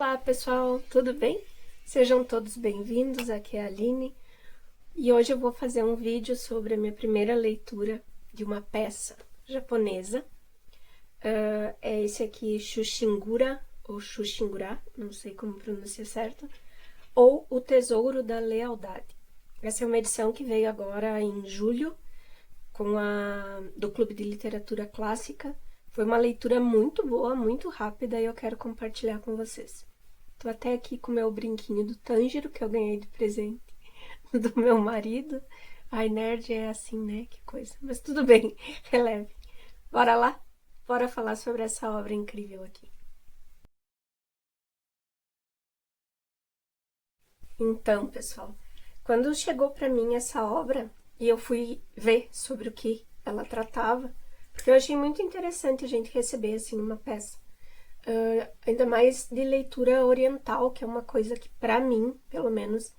Olá pessoal, tudo bem? Sejam todos bem-vindos, aqui é a Aline e hoje eu vou fazer um vídeo sobre a minha primeira leitura de uma peça japonesa. É esse aqui, Shushingura, ou Shushingura, não sei como pronunciar certo, ou O Tesouro da Lealdade. Essa é uma edição que veio agora em julho, do Clube de Literatura Clássica. Foi uma leitura muito boa, muito rápida e eu quero compartilhar com vocês. Tô até aqui com o meu brinquinho do Tanjiro, que eu ganhei de presente do meu marido. Ai, nerd é assim, né? Que coisa. Mas tudo bem, releve. Bora lá? Bora falar sobre essa obra incrível aqui. Então, pessoal, quando chegou para mim essa obra e eu fui ver sobre o que ela tratava, porque eu achei muito interessante a gente receber assim uma peça, ainda mais de leitura oriental, que é uma coisa que para mim, pelo menos,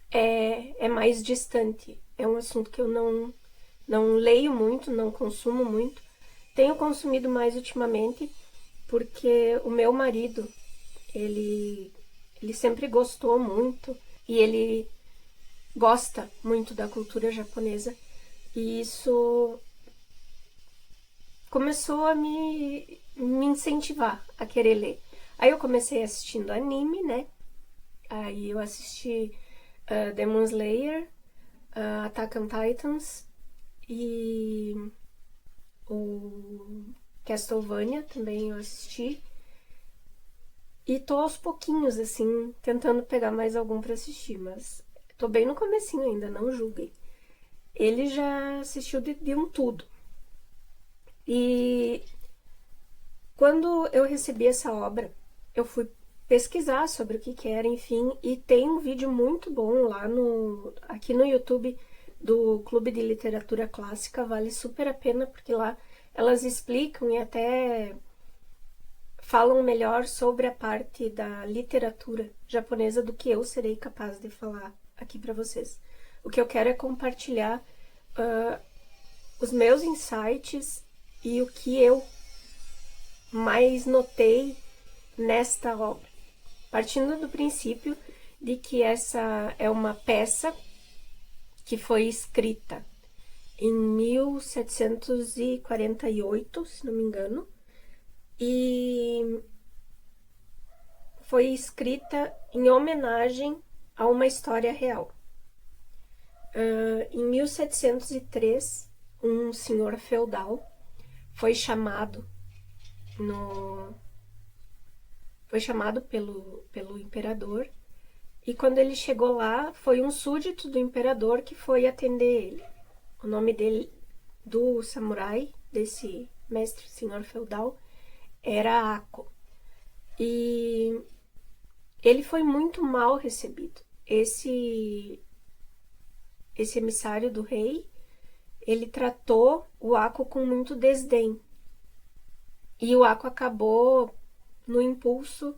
é mais distante. É um assunto que eu não leio muito, não consumo muito. Tenho consumido mais ultimamente porque o meu marido, ele, ele sempre gostou muito e ele gosta muito da cultura japonesa. E isso começou a me incentivar a querer ler. Aí eu comecei assistindo anime, né? Aí eu assisti Demon Slayer, Attack on Titans e o Castlevania também eu assisti. E tô aos pouquinhos, assim, tentando pegar mais algum pra assistir, mas tô bem no comecinho ainda, não julguem. Ele já assistiu de um tudo. E quando eu recebi essa obra, eu fui pesquisar sobre o que era, enfim, e tem um vídeo muito bom lá aqui no YouTube do Clube de Literatura Clássica, vale super a pena, porque lá elas explicam e até falam melhor sobre a parte da literatura japonesa do que eu serei capaz de falar aqui para vocês. O que eu quero é compartilhar os meus insights e o que eu mais notei nesta obra, partindo do princípio de que essa é uma peça que foi escrita em 1748, se não me engano, e foi escrita em homenagem a uma história real. Em 1703, um senhor feudal foi chamado no foi chamado pelo imperador, e quando ele chegou lá, foi um súdito do imperador que foi atender ele. O nome dele, do samurai, desse mestre senhor feudal, era Ako. E ele foi muito mal recebido. Esse emissário do rei, ele tratou o Ako com muito desdém. E o Ako acabou, no impulso,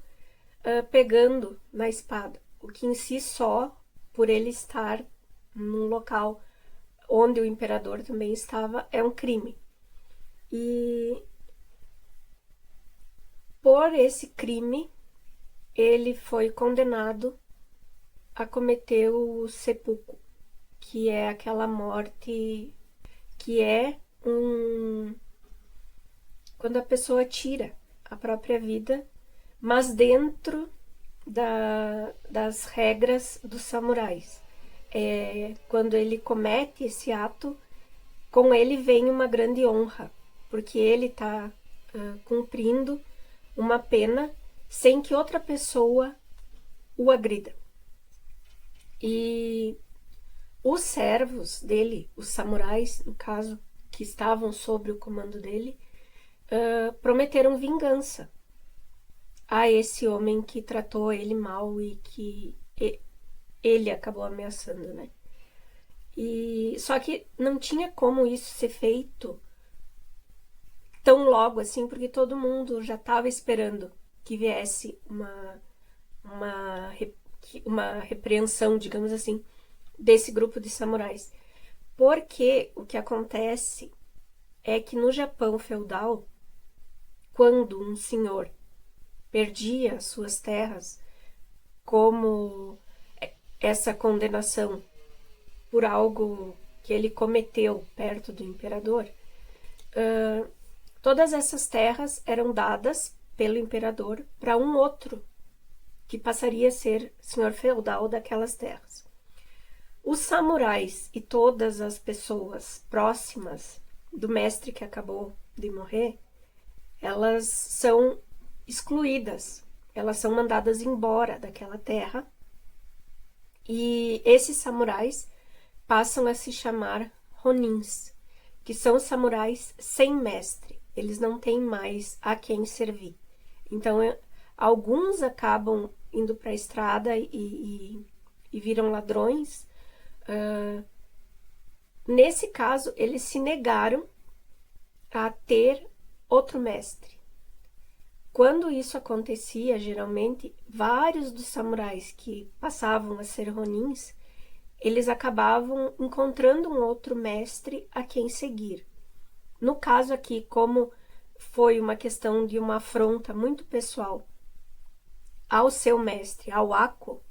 pegando na espada, o que em si só, por ele estar num local onde o imperador também estava, é um crime. E por esse crime, ele foi condenado a cometer o seppuku, que é aquela morte que é quando a pessoa tira a própria vida, mas dentro das regras dos samurais. Quando ele comete esse ato, com ele vem uma grande honra, porque ele está cumprindo uma pena sem que outra pessoa o agrida. E os servos dele, os samurais, no caso, que estavam sob o comando dele, prometeram vingança a esse homem que tratou ele mal e que ele acabou ameaçando, né? E só que não tinha como isso ser feito tão logo assim, porque todo mundo já estava esperando que viesse uma, uma repreensão, digamos assim, desse grupo de samurais. Porque o que acontece é que no Japão feudal, quando um senhor perdia as suas terras, como essa condenação por algo que ele cometeu perto do imperador, todas essas terras eram dadas pelo imperador para um outro, que passaria a ser senhor feudal daquelas terras. Os samurais e todas as pessoas próximas do mestre que acabou de morrer, elas são excluídas, elas são mandadas embora daquela terra, e esses samurais passam a se chamar ronins, que são samurais sem mestre, eles não têm mais a quem servir. Então, alguns acabam indo para a estrada e viram ladrões. Nesse caso, eles se negaram a ter outro mestre. Quando isso acontecia, geralmente, vários dos samurais que passavam a ser ronins, eles acabavam encontrando um outro mestre a quem seguir. No caso aqui, como foi uma questão de uma afronta muito pessoal ao seu mestre, ao Ako,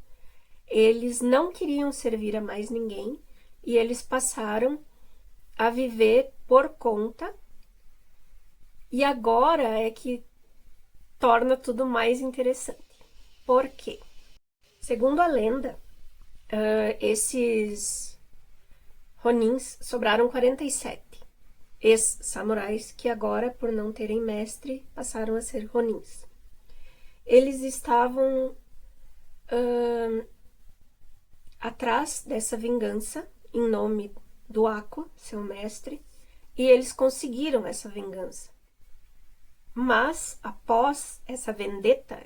eles não queriam servir a mais ninguém e eles passaram a viver por conta. E agora é que torna tudo mais interessante. Por quê? Segundo a lenda, esses ronins sobraram 47 ex-samurais que agora, por não terem mestre, passaram a ser ronins. Eles estavam atrás dessa vingança em nome do Ako, seu mestre, e eles conseguiram essa vingança. Mas, após essa vendetta,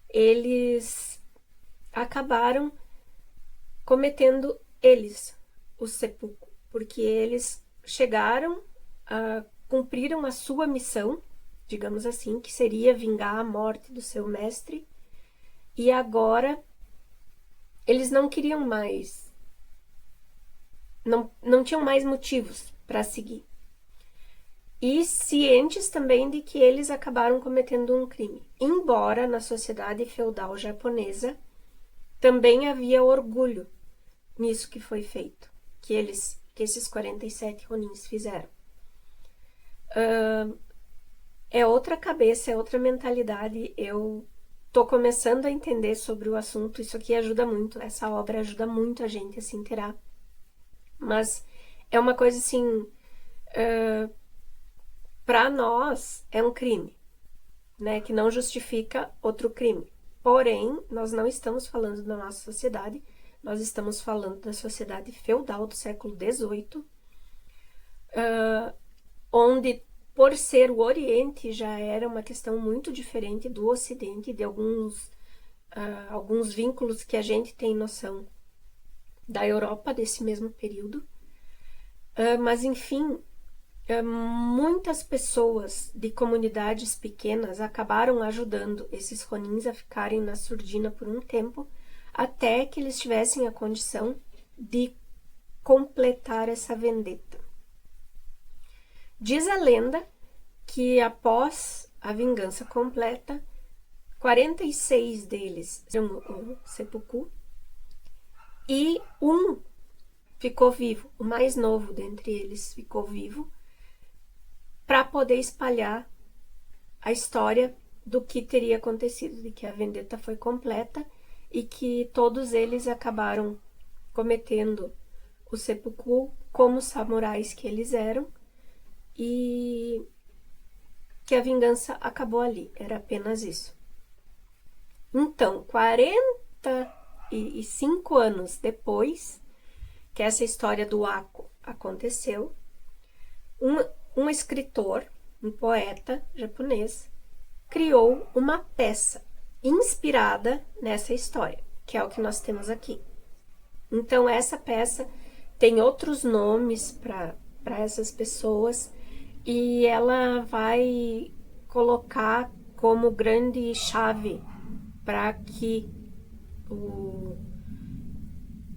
eles acabaram cometendo o seppuku, porque eles chegaram, cumpriram a sua missão, digamos assim, que seria vingar a morte do seu mestre, e agora eles não queriam mais, não tinham mais motivos para seguir. E cientes também de que eles acabaram cometendo um crime. Embora na sociedade feudal japonesa também havia orgulho nisso que foi feito, que esses 47 ronins fizeram. É outra cabeça, é outra mentalidade. Eu tô começando a entender sobre o assunto. Isso aqui ajuda muito, essa obra ajuda muito a gente a se inteirar. Mas é uma coisa assim, para nós é um crime, né, que não justifica outro crime. Porém, nós não estamos falando da nossa sociedade, nós estamos falando da sociedade feudal do século XVIII, onde, por ser o Oriente, já era uma questão muito diferente do Ocidente, de alguns vínculos que a gente tem noção da Europa desse mesmo período. Mas, enfim, muitas pessoas de comunidades pequenas acabaram ajudando esses ronins a ficarem na surdina por um tempo, até que eles tivessem a condição de completar essa vendetta. Diz a lenda que após a vingança completa, 46 deles fizeram o seppuku e um ficou vivo, o mais novo dentre eles ficou vivo, para poder espalhar a história do que teria acontecido, de que a vendetta foi completa e que todos eles acabaram cometendo o seppuku como samurais que eles eram, e que a vingança acabou ali, era apenas isso. Então, 45 anos depois que essa história do Ako aconteceu, um escritor, um poeta japonês, criou uma peça inspirada nessa história, que é o que nós temos aqui. Então, essa peça tem outros nomes para essas pessoas, e ela vai colocar como grande chave para que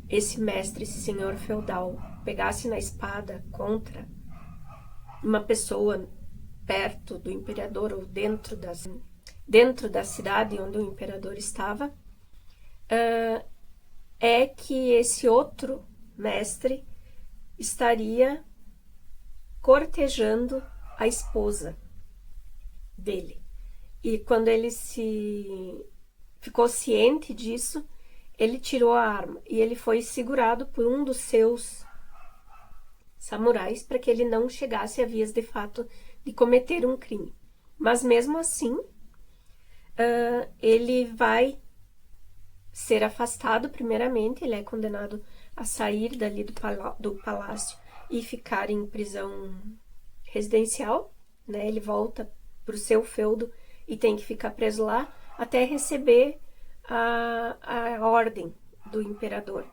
esse mestre, esse senhor feudal, pegasse na espada contra uma pessoa perto do imperador ou dentro dentro da cidade onde o imperador estava, é que esse outro mestre estaria cortejando a esposa dele. E quando ele ficou ciente disso, ele tirou a arma e ele foi segurado por um dos seus samurais para que ele não chegasse a vias de fato de cometer um crime. Mas mesmo assim, ele vai ser afastado primeiramente, ele é condenado a sair dali do palácio e ficar em prisão residencial, né? Ele volta para o seu feudo e tem que ficar preso lá até receber a ordem do imperador.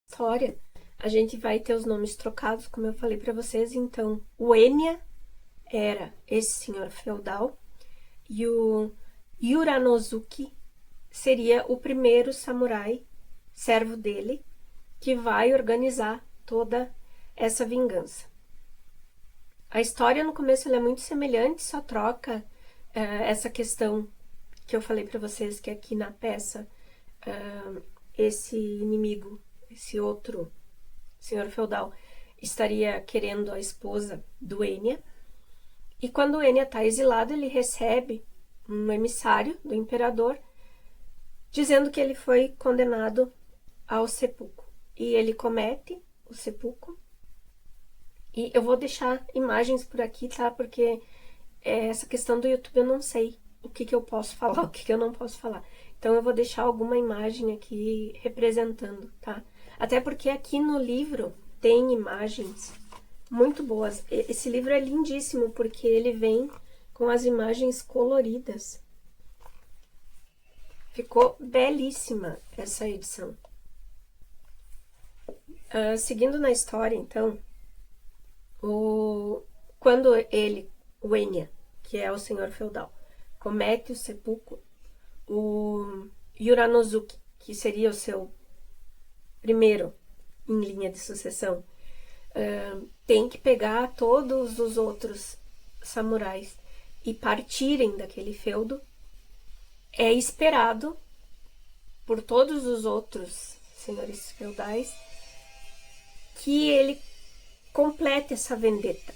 História, a gente vai ter os nomes trocados, como eu falei para vocês. Então, o Enya era esse senhor feudal e o Uranosuke seria o primeiro samurai, servo dele, que vai organizar toda essa vingança. A história no começo ela é muito semelhante, só troca essa questão que eu falei para vocês, que aqui na peça esse inimigo, esse outro senhor feudal, estaria querendo a esposa do Enya. E quando o Enya está exilado, ele recebe um emissário do imperador dizendo que ele foi condenado ao seppuku. E ele comete o seppuku. E eu vou deixar imagens por aqui, tá? Porque essa questão do YouTube eu não sei o que eu posso falar, o que eu não posso falar. Então eu vou deixar alguma imagem aqui representando, tá? Até porque aqui no livro tem imagens muito boas. Esse livro é lindíssimo porque ele vem com as imagens coloridas. Ficou belíssima essa edição. Seguindo na história, então, quando o Enya, que é o senhor feudal, comete o seppuku, o Uranosuke, que seria o seu primeiro em linha de sucessão, tem que pegar todos os outros samurais e partirem daquele feudo. É esperado por todos os outros senhores feudais que ele complete essa vendetta.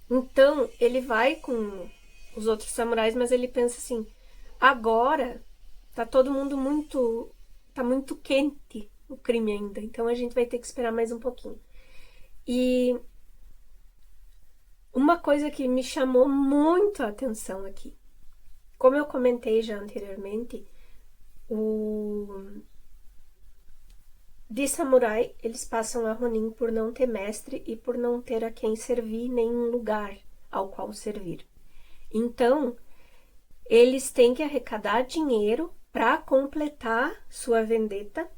Então, ele vai com os outros samurais, mas ele pensa assim, agora tá todo mundo tá muito quente o crime ainda, então a gente vai ter que esperar mais um pouquinho. E uma coisa que me chamou muito a atenção aqui, como eu comentei já anteriormente, de samurai, eles passam a Ronin por não ter mestre e por não ter a quem servir, nenhum lugar ao qual servir. Então, eles têm que arrecadar dinheiro para completar sua vendetta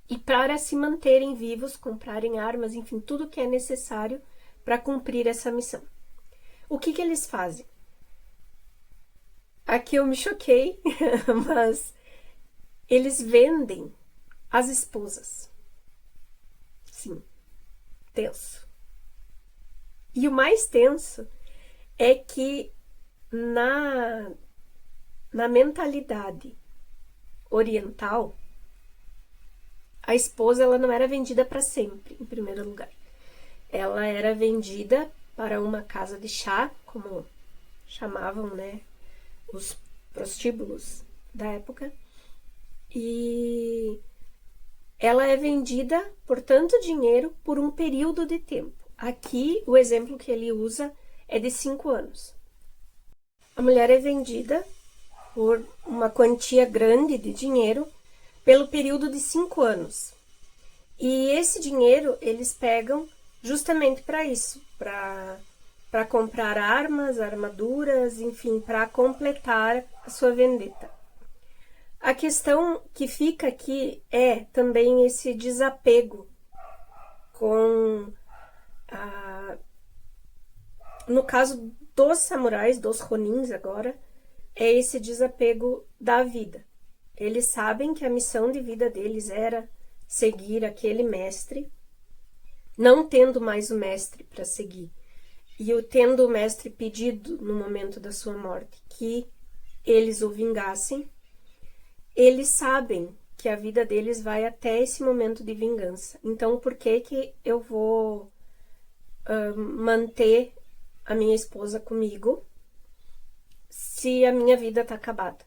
e para se manterem vivos, comprarem armas, enfim, tudo que é necessário para cumprir essa missão. O que eles fazem? Aqui eu me choquei, mas eles vendem as esposas. Sim, tenso. E o mais tenso é que na mentalidade oriental, a esposa ela não era vendida para sempre, em primeiro lugar. Ela era vendida para uma casa de chá, como chamavam, né, os prostíbulos da época, e ela é vendida por tanto dinheiro por um período de tempo. Aqui, o exemplo que ele usa é de 5 anos. A mulher é vendida por uma quantia grande de dinheiro pelo período de 5 anos. E esse dinheiro eles pegam justamente para isso, para comprar armas, armaduras, enfim, para completar a sua vendetta. A questão que fica aqui é também esse desapego com no caso dos samurais, dos Ronins agora, é esse desapego da vida. Eles sabem que a missão de vida deles era seguir aquele mestre, não tendo mais o mestre para seguir. e tendo o mestre pedido no momento da sua morte que eles o vingassem, eles sabem que a vida deles vai até esse momento de vingança. Então, por que que eu vou manter a minha esposa comigo se a minha vida tá acabada?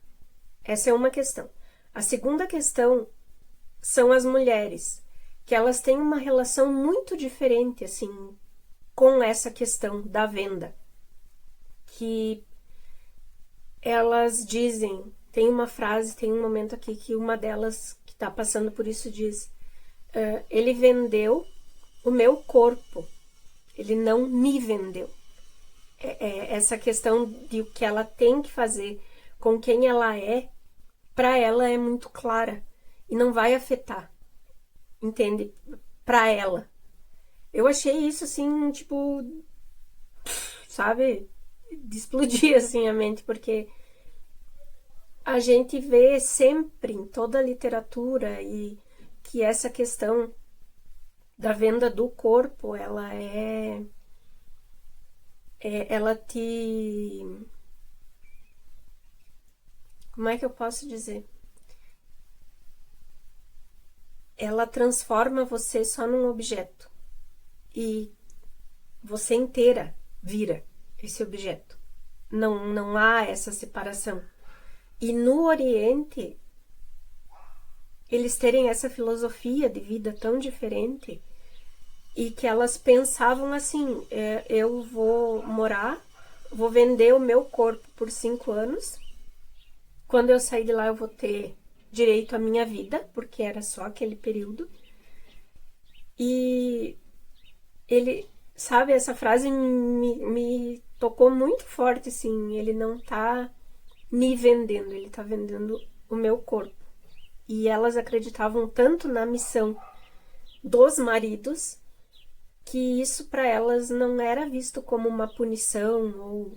Essa é uma questão. A segunda questão são as mulheres, que elas têm uma relação muito diferente, assim, com essa questão da venda. Que elas dizem, tem uma frase, tem um momento aqui que uma delas que tá passando por isso diz: ele vendeu o meu corpo, ele não me vendeu. Essa questão de o que ela tem que fazer com quem ela é, para ela é muito clara e não vai afetar, entende? Para ela. Eu achei isso assim, tipo, sabe, de explodir assim a mente, porque a gente vê sempre em toda a literatura e que essa questão da venda do corpo, ela te, como é que eu posso dizer? Ela transforma você só num objeto e você inteira vira esse objeto. Não há essa separação. E no Oriente, eles terem essa filosofia de vida tão diferente e que elas pensavam assim: eu vou morar, vou vender o meu corpo por 5 anos, quando eu sair de lá eu vou ter direito à minha vida, porque era só aquele período. E ele, sabe, essa frase me tocou muito forte, assim. Ele não tá me vendendo, ele tá vendendo o meu corpo. E elas acreditavam tanto na missão dos maridos que isso para elas não era visto como uma punição ou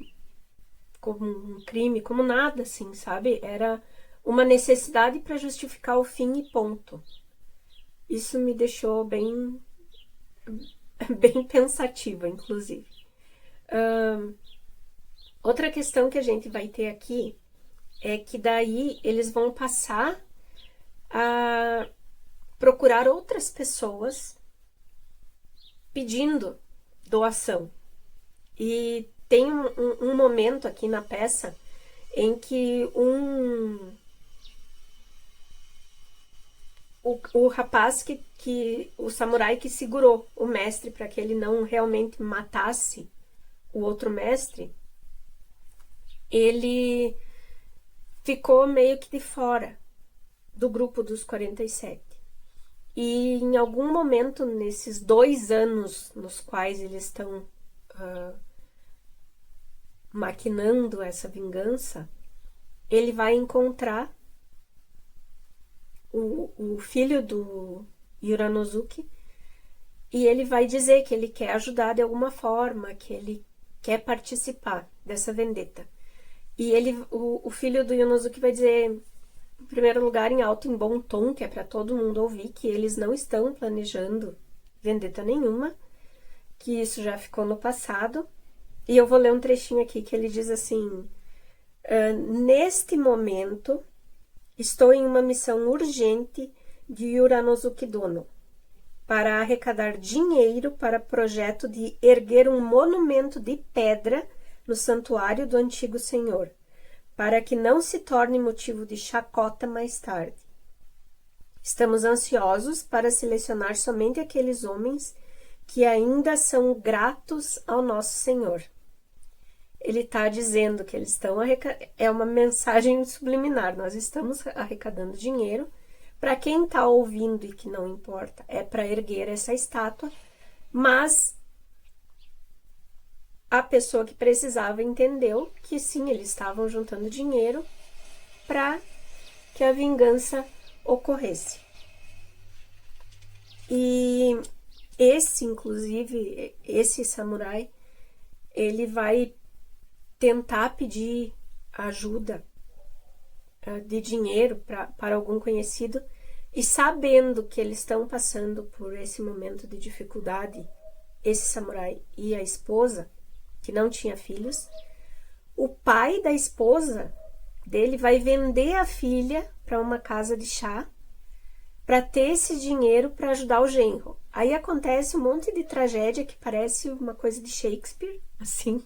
como um crime, como nada assim, sabe? Era uma necessidade para justificar o fim e ponto. Isso me deixou bem pensativa, inclusive. Outra questão que a gente vai ter aqui é que daí eles vão passar a procurar outras pessoas pedindo doação. E tem um momento aqui na peça em que o rapaz o samurai que segurou o mestre para que ele não realmente matasse o outro mestre, ele ficou meio que de fora do grupo dos 47. E em algum momento, nesses 2 anos nos quais eles estão maquinando essa vingança, ele vai encontrar o filho do Uranosuke e ele vai dizer que ele quer ajudar de alguma forma, que ele quer participar dessa vendetta. E o filho do Uranosuke vai dizer, em primeiro lugar, em alto, em bom tom, que é para todo mundo ouvir, que eles não estão planejando vendetta nenhuma, que isso já ficou no passado. E eu vou ler um trechinho aqui que ele diz assim: neste momento, estou em uma missão urgente de Uranosuke Dono para arrecadar dinheiro para o projeto de erguer um monumento de pedra no santuário do antigo senhor, para que não se torne motivo de chacota mais tarde. Estamos ansiosos para selecionar somente aqueles homens que ainda são gratos ao nosso Senhor. Ele está dizendo que eles estão é uma mensagem subliminar. Nós estamos arrecadando dinheiro. Para quem está ouvindo e que não importa, é para erguer essa estátua, mas a pessoa que precisava entendeu que sim, eles estavam juntando dinheiro para que a vingança ocorresse. E inclusive, esse samurai, ele vai tentar pedir ajuda de dinheiro para algum conhecido, e sabendo que eles estão passando por esse momento de dificuldade, esse samurai e a esposa, que não tinha filhos. O pai da esposa dele vai vender a filha para uma casa de chá para ter esse dinheiro para ajudar o genro. Aí acontece um monte de tragédia que parece uma coisa de Shakespeare, assim,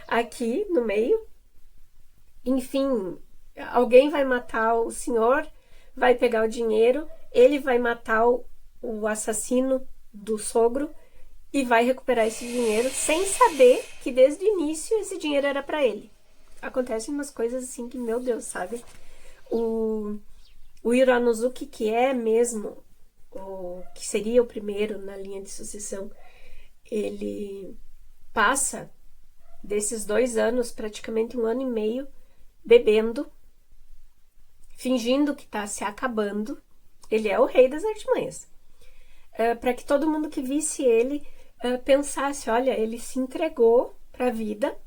aqui no meio. Enfim, alguém vai matar o senhor, vai pegar o dinheiro, ele vai matar o assassino do sogro e vai recuperar esse dinheiro sem saber que desde o início esse dinheiro era para ele. Acontecem umas coisas assim que, meu Deus, sabe? O Iranosuke, que é mesmo, que seria o primeiro na linha de sucessão, ele passa desses 2 anos, praticamente 1 ano e meio, bebendo, fingindo que está se acabando. Ele é o rei das artimanhas. Para que todo mundo que visse ele pensasse, olha, ele se entregou para a vida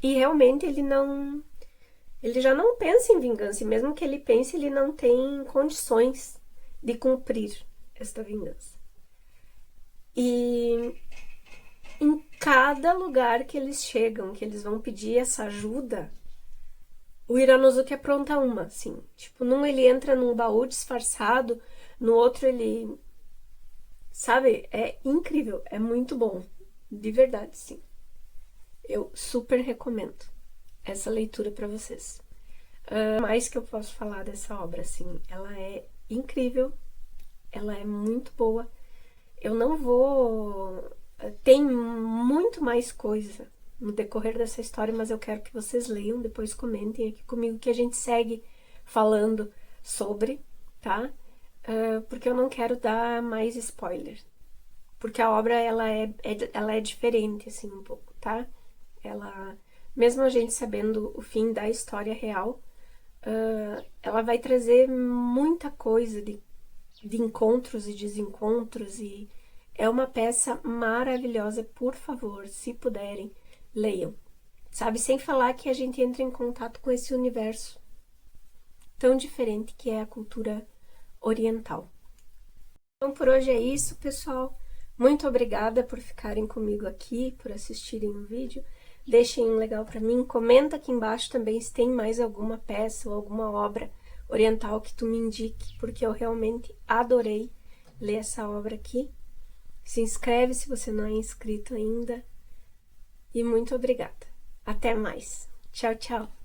e realmente ele já não pensa em vingança, e mesmo que ele pense, ele não tem condições de cumprir esta vingança. E em cada lugar que eles chegam, que eles vão pedir essa ajuda, o Iranosuke apronta uma, assim. Tipo, num ele entra num baú disfarçado, no outro ele... Sabe? É incrível, é muito bom. De verdade, sim. Eu super recomendo essa leitura para vocês. Mais que eu posso falar dessa obra, assim, ela é incrível, ela é muito boa. Eu não vou... Tem muito mais coisa no decorrer dessa história, mas eu quero que vocês leiam, depois comentem aqui comigo, que a gente segue falando sobre, tá? Porque eu não quero dar mais spoiler. Porque a obra, ela é diferente, assim, um pouco, tá? Ela, mesmo a gente sabendo o fim da história real, ela vai trazer muita coisa de encontros e desencontros, e é uma peça maravilhosa. Por favor, se puderem, leiam. Sabe, sem falar que a gente entra em contato com esse universo tão diferente que é a cultura oriental. Então, por hoje é isso, pessoal. Muito obrigada por ficarem comigo aqui, por assistirem o vídeo. Deixem um legal para mim. Comenta aqui embaixo também se tem mais alguma peça ou alguma obra oriental que tu me indique, porque eu realmente adorei ler essa obra aqui. Se inscreve se você não é inscrito ainda. E muito obrigada. Até mais. Tchau, tchau.